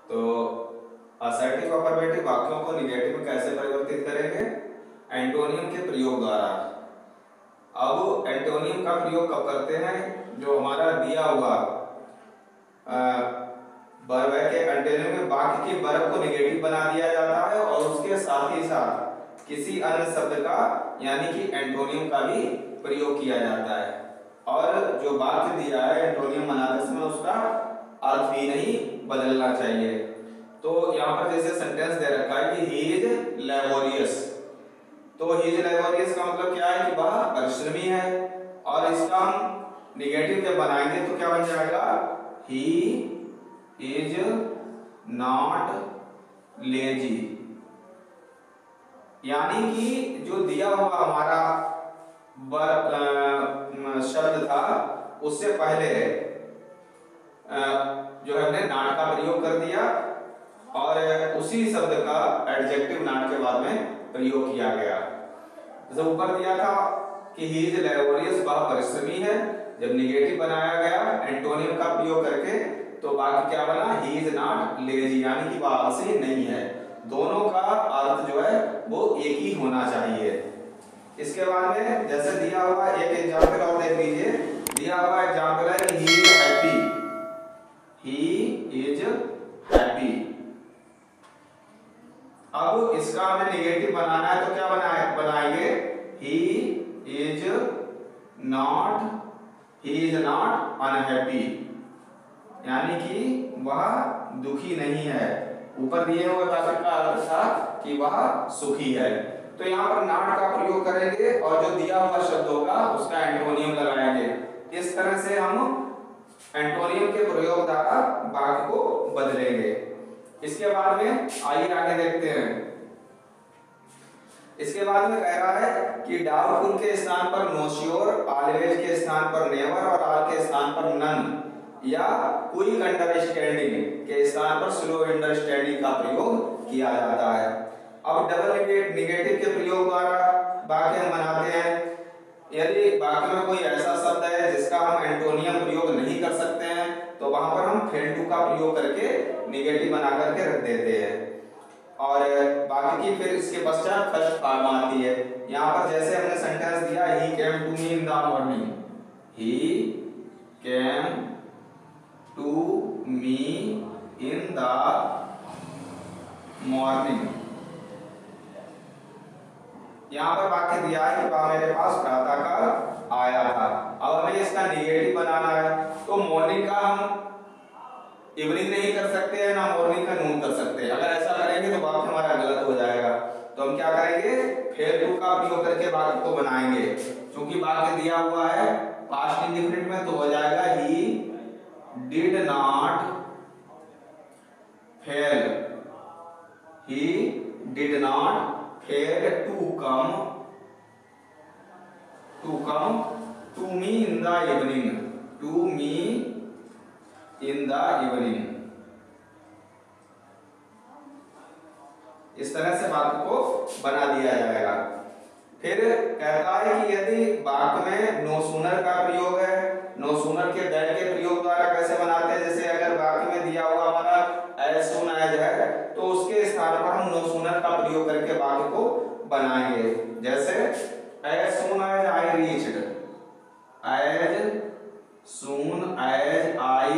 तो assertive affirmative वाक्यों को निगेटिव में कैसे परिवर्तित करेंगे? एंटोनियम के प्रयोग द्वारा। अब एंटोनियम का प्रयोग कब करते हैं? जो हमारा दिया हुआ वर्ब है के एंटोनियम में वाक्य के वर्ब को निगेटिव बना दिया जाता है और उसके साथ ही साथ किसी अन्य शब्द का यानी कि एंटोनियम का भी प्रयोग किया जाता है। और जो वाक्य दिया है एंटोनियम बनाते समय उसका अर्थ भी नहीं बदलना चाहिए। तो यहाँ पर जैसे सेंटेंस दे रखा है कि ही इज लेबोरियस, तो ही इज लेबोरियस का मतलब क्या है कि वह परिश्रमी है। और इसका हम निगेटिव जब बनाएंगे तो क्या बन जाएगा? He is not lazy. यानी कि जो दिया हुआ हमारा शब्द था उससे पहले जो है हमने नॉट का प्रयोग कर दिया और उसी शब्द का एडजेक्टिव नॉट के बाद में प्रयोग किया गया। जब ऊपर दिया था कि ही इज लेबोरियस, वह परिश्रमी है, जब निगेटिव बनाया गया एंटोनियम का प्रयोग करके तो वाक्य क्या बना? ही इज नॉट लेजी, यानी कि वह आलसी नहीं है। दोनों का अर्थ जो है वो एक ही होना चाहिए। इसके बाद में जैसे दिया हुआ एक एग्जांपल और देख लीजिए। दिया हुआ एग्जांपल है he is happy, he is happy. अब इसका हमें निगेटिव बनाना है तो क्या बनाएंगे? ही इज नॉट अनहैप्पी, यानी कि वह दुखी नहीं है। ऊपर दिए हुए वाक्य का अर्थ था कि वह सुखी है। तो यहाँ पर नॉट का प्रयोग करेंगे और जो दिया हुआ शब्द होगा उसका एंटोनियम लगाएंगे। इस तरह से हम एंटोनियम के प्रयोग द्वारा वाक्य को बदलेंगे। इसके बाद में आइए आगे देखते हैं। इसके बाद में कह रहा है कि डाउटफुल के स्थान पर नो श्योर, ऑलवेज के स्थान पर नेवर और ऑल के स्थान पर नन या क्विक अंडरस्टैंडिंग के स्थान पर स्लो अंडरस्टैंडिंग का प्रयोग किया जाता है। अब डबल निगेटिव के प्रयोग द्वारा वाक्य हम बनाते हैं। यदि वाक्य में कोई ऐसा शब्द है जिसका हम एंटोनियम प्रयोग नहीं कर सकते हैं तो वहां पर हम फेल टू का प्रयोग करके निगेटिव बना करके रख देते हैं और बाकी की फिर इसके पश्चात फर्स्ट फॉर्म आती है। यहाँ पर जैसे हमने सेंटेंस दिया he came to me in the morning, he came to me in the morning. यहाँ पर वाक्य दिया है कि वह मेरे पास प्रातःकाल आया था। अब हमें इसका निगेटिव बनाना है तो मॉर्निंग का हम इवनिंग नहीं कर सकते हैं ना मॉर्निंग का नून कर सकते हैं। अगर ऐसा करेंगे तो वाक्य हमारा गलत हो जाएगा। तो हम क्या करेंगे? फेल टू का प्रयोग करके वाक्य को बनाएंगे। क्योंकि वाक्य दिया हुआ है पास्ट इंडेफिनिट में तो हो जाएगा he did not fail, he did not fail to come to me in the evening, to me in the evening. इस तरह से वाक्य को बना दिया जाएगा। फिर कहता है कि यदि वाक्य में नो सूनर का प्रयोग है, नो सूनर के दैट के प्रयोग द्वारा कैसे बनाते हैं? जैसे अगर वाक्य में दिया हुआ हमारा एज सून एज है तो उसके स्थान पर हम नो सूनर का प्रयोग करके वाक्य को बनाएंगे। जैसे as soon as I reached, as soon as I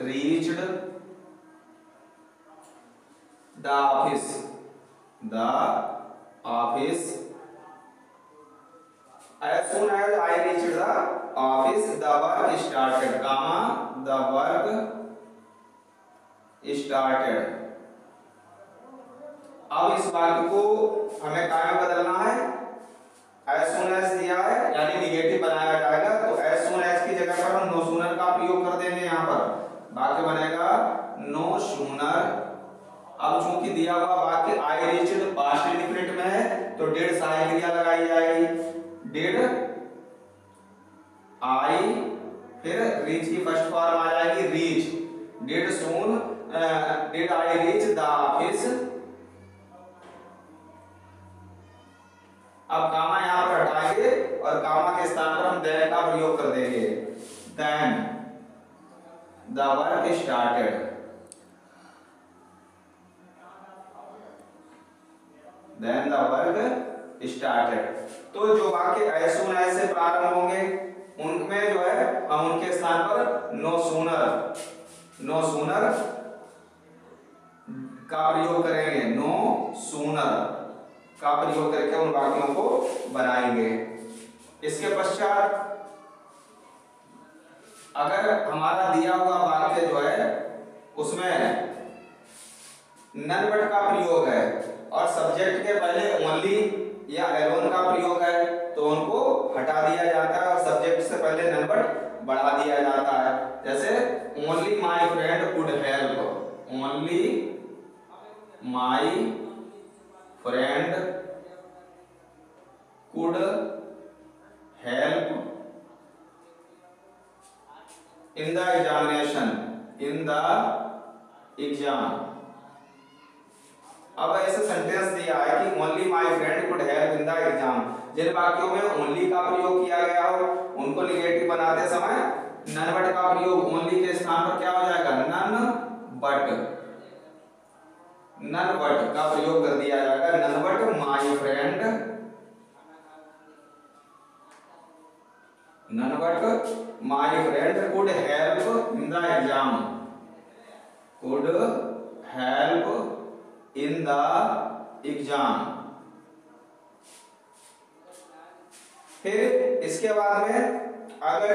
reached the office, as soon as I reached the office the work started, the work started। अब इस वाक्य को हमें क्या में बदलना है? as soon as दिया है यानी निगेटिव बनाया जाएगा तो as soon as की जगह पर हम no sooner का प्रयोग कर देंगे। यहाँ पर वाक्य बनेगा no sooner। अब चूंकि दिया हुआ वाक्य I reached पास्ट इंडेफिनिट में है तो डिड सहायक क्रिया लगाई जाएगी। डिड आई फिर रीच की फर्स्ट फॉर्म आ जाएगी reach, did soon did I reach the office. अब कामा यहाँ पर हटाएंगे और कामा के स्थान पर हम देन का प्रयोग कर देंगे। Then the work started. then the work started। तो जो वाक्य as soon as से प्रारंभ होंगे उनमें जो है हम उनके स्थान पर no sooner का प्रयोग करेंगे, no sooner का प्रयोग करके उन वाक्यों को बनाएंगे। इसके पश्चात अगर हमारा दिया हुआ वाक्य जो है उसमें नन बट का प्रयोग है और सब्जेक्ट के पहले ओनली या एलोन का प्रयोग है तो उनको हटा दिया जाता है और सब्जेक्ट से पहले नन बट बढ़ा दिया जाता है। जैसे only my friend could help, only my friend could help in the examination, in the exam. अब ऐसे सेंटेंस दिया है कि only my friend could help in the exam. जिन वाक्यों में ओनली का प्रयोग किया गया हो उनको निगेटिव बनाते समय नन बट का प्रयोग ओनली के स्थान पर क्या हो जाएगा, नन बट का प्रयोग कर दिया जाएगा। None but my friend, none but my friend could help in the exam, could help in the exam. फिर इसके बाद में अगर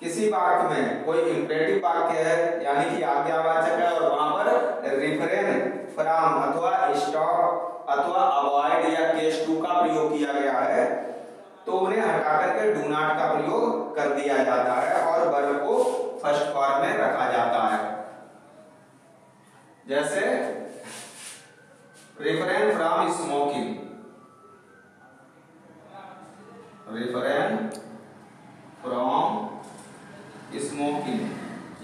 किसी वाक्य में कोई इंपरेटिव वाक्य है यानी कि आज्ञावाचक है और वहां पर रिफ्रेन फ्रॉम अथवा स्टॉप अथवा अवॉइड या केस टू का प्रयोग किया गया है तो उन्हें हटा करके डू नॉट का प्रयोग कर दिया जाता है और वर्ब को फर्स्ट फॉर्म में रखा जाता है। जैसे refrain from smoking, refrain from smoking,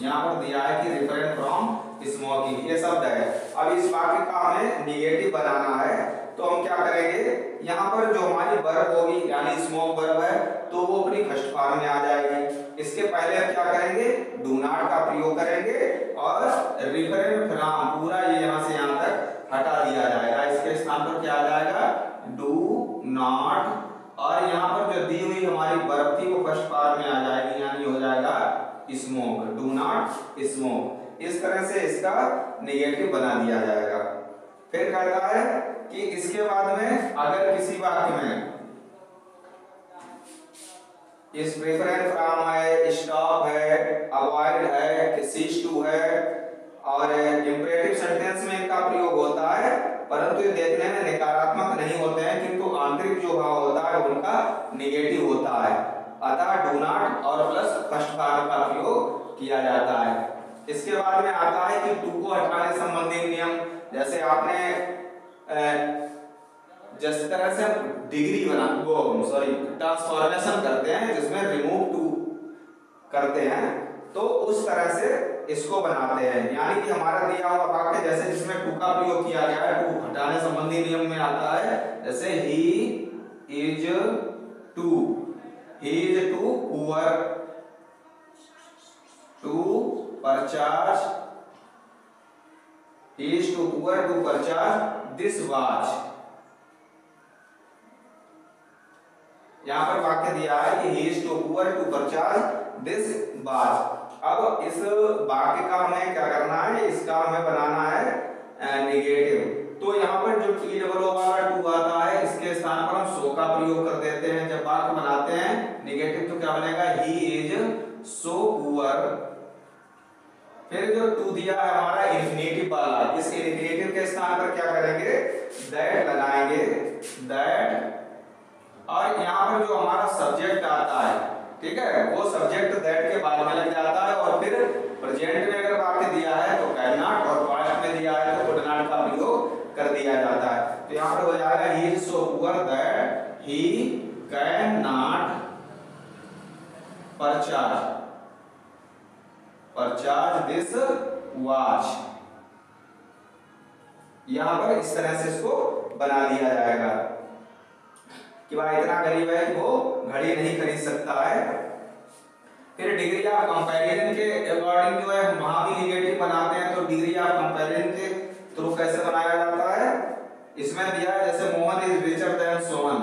यहाँ पर दिया है कि रिफ्रेन फ्रॉम स्मोकिंग ये शब्द है। अब इस वाक्य का हमें निगेटिव बनाना है तो हम क्या करेंगे, यहाँ पर जो हमारी वर्ब होगी यानी स्मोक वर्ब है तो वो अपनी फर्स्ट फॉर्म में आ जाएगी। इसके पहले हम क्या करेंगे, डू नॉट का प्रयोग करेंगे और रिफ्रेन फ्रॉम पूरा ये यहाँ से यहाँ तक हटा दिया जाएगा। इसके स्थान पर क्या आ जाएगा, डू नॉट, और यहाँ पर जो दी हुई हमारी वर्ब थी वो फर्स्ट फॉर्म में आ जाएगी यानी हो जाएगा स्मोक, डू नॉट स्मोक। इस तरह से इसका निगेटिव बना दिया जाएगा। फिर कहता है कि इसके बाद में अगर किसी वाक्य में इस प्रेफरेंस फ्रॉम है, स्टॉप है, अवॉइड है, सीज टू है और इंपरेटिव सेंटेंस में इनका प्रयोग होता है परंतु ये देखने में नकारात्मक नहीं होते हैं किंतु आंतरिक जो भाव होता है उनका निगेटिव होता है। अतः डू नॉट और प्लस फर्स्ट फॉर्म का प्रयोग किया जाता है। इसके बाद में आता है कि टू को हटाने संबंधी नियम। जैसे आपने जिस तरह से डिग्री बना वो ट्रांसफॉर्मेशन करते हैं जिसमें रिमूव टू करते हैं तो उस तरह से इसको बनाते हैं। यानी कि हमारा दिया हुआ वाक्य जैसे जिसमें टू का प्रयोग किया गया है टू हटाने संबंधी नियम में आता है। जैसे he is too poor to purchase, he is too poor to purchase this watch। यहाँ पर वाक्य दिया है कि he is too poor to purchase this watch। अब इस वाक्य का हमें क्या करना है, इसका हमें बनाना है नेगेटिव। तो यहाँ पर जो टी डबल ओ वाला टू आता है इसके स्थान पर हम सो का प्रयोग कर देते हैं। जब वाक्य बनाते हैं नेगेटिव तो क्या बनेगा, he is so poor। फिर जो टू दिया है हमारा इन्फिनेटिव वाला, इस इन्फिनेटिव के स्थान पर क्या करेंगे, दैट लगाएंगे, दैट। और यहाँ पर जो हमारा सब्जेक्ट आता है, ठीक है, वो सब्जेक्ट दैट के बाद में लग जाता है। और फिर प्रेजेंट में अगर वाक्य दिया है तो कैन नॉट और पास्ट में दिया है तो कुड नॉट का प्रयोग कर दिया जाता है। तो यहाँ पर हो जाएगा he is so poor that he can not purchase this watch. यहां पर इस तरह से इसको बना दिया जाएगा कि भाई इतना गरीब है कि वो घड़ी नहीं खरीद सकता है। फिर डिग्री ऑफ कंपैरिजन के अकॉर्डिंग जो है वहां भी निगेटिव बनाते हैं तो डिग्री ऑफ कंपैरिजन के थ्रू कैसे बनाया जाता है, इसमें दिया है जैसे Mohan is richer than Sohan,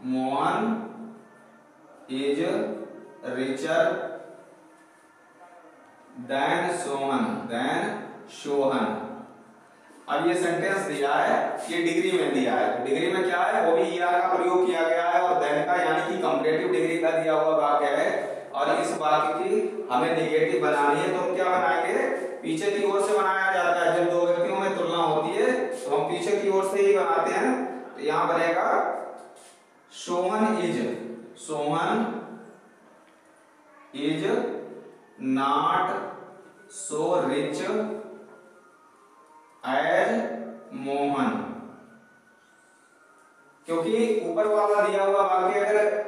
Mohan is richer than Sohan, than Sohan. अब ये सेंटेंस दिया है, ये डिग्री में दिया है, तो डिग्री में क्या है, वो भी ईआर का प्रयोग किया गया है और देन का यानी कि कंपैरेटिव डिग्री का दिया हुआ वाक्य है और इस वाक्य की हमें नेगेटिव बनानी है। तो हम क्या बनाएंगे, पीछे की ओर से बनाया जाता है, जब दो व्यक्तियों में तुलना होती है तो हम पीछे की ओर से ही बनाते हैं। तो यहां बनेगा Sohan is not so rich as Mohan, क्योंकि ऊपर वाला दिया हुआ वाक्य अगर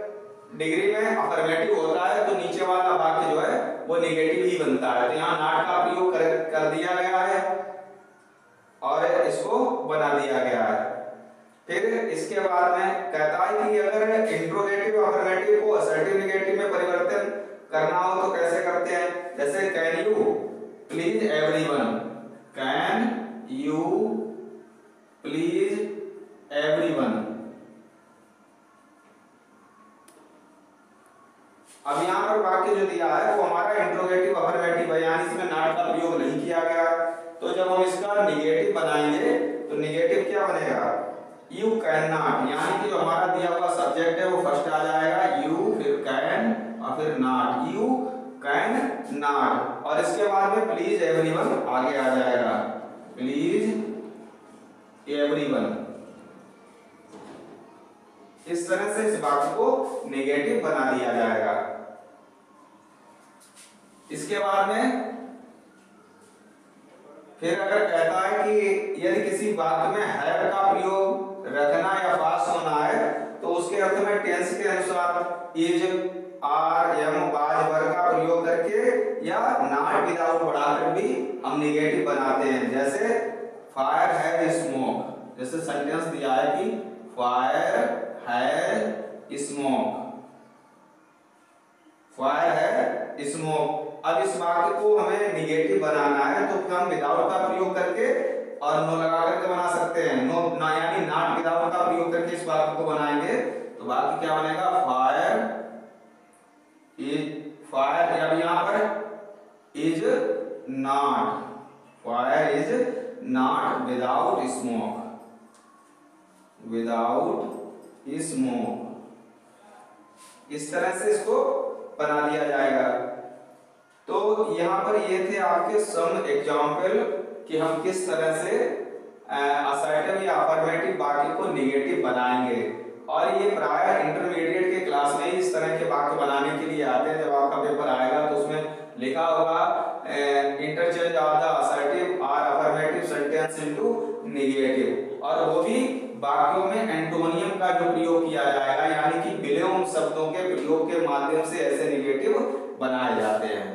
डिग्री में अफर्मेटिव होता है तो नीचे वाला वाक्य जो है वो नेगेटिव ही बनता है। तो यहाँ नॉट का प्रयोग कर दिया गया है और इसको बना दिया गया है। फिर इसके बाद में कहता है कि अगर इंट्रोगेटिव अफर्मेटिव को असर्टिव नेगेटिव में परिवर्तन करना हो तो कैसे करते हैं, जैसे can you please everyone, can you please everyone. अब यहाँ पर वाक्य जो दिया है वो हमारा इंट्रोगेटिव अफर्मेटिव है, यानी इसमें नॉट का प्रयोग नहीं किया गया। तो जब हम इसका नेगेटिव बनाएंगे तो नेगेटिव क्या बनेगा, यू कैन नॉट, यानी कि जो हमारा दिया हुआ सब्जेक्ट है वो फर्स्ट आ जाएगा, यू फिर कैन और फिर नॉट, यू कैन नॉट। और इसके बाद में प्लीज एवरीवन आगे आ जाएगा, प्लीज एवरीवन। इस तरह से इस वाक्य को नेगेटिव बना दिया जाएगा। इसके बाद में फिर अगर कहता है कि यदि किसी वाक्य में हैव का प्रयोग रखना या पास होना है तो उसके अर्थ में टेंस के अनुसार इज, आर, एम, बाज, वर का प्रयोग करके या नॉट विदाउट बढ़ाकर भी हम नेगेटिव बनाते हैं। जैसे फायर हैज स्मोक, जैसे सेंटेंस दिया है कि फायर हैज स्मोक, फायर है स्मोक। अब इस वाक्य को हमें नेगेटिव बनाना है तो फिर हम विदाउट का प्रयोग करके और नो लगा करके बना सकते हैं, नो ना यानी नॉट विदाउट का प्रयोग करके इस वाक्य को बनाएंगे तो वाक्य क्या बनेगा, फायर इज, फायर अब यहाँ पर is not, fire is not without smoke, without smoke. इस तरह से इसको बना दिया जाएगा। तो यहाँ पर ये थे आपके सम एग्जाम्पल कि हम किस तरह से असर्टिव या अफर्मेटिव वाक्य को नेगेटिव बनाएंगे। और ये प्राय इंटरमीडिएट के क्लास में इस तरह के वाक्य बनाने के लिए आते हैं। जब आपका पेपर आएगा तो उसमें लिखा होगा इंटरचेंज ऑफ द असर्टिव और अफर्मेटिव सेंटेंस इनटू नेगेटिव, और वो भी वाक्यों में एंटोनियम का जो प्रयोग किया जाएगा, यानी कि विलोम शब्दों के प्रयोग के माध्यम से ऐसे नेगेटिव बनाए जाते हैं।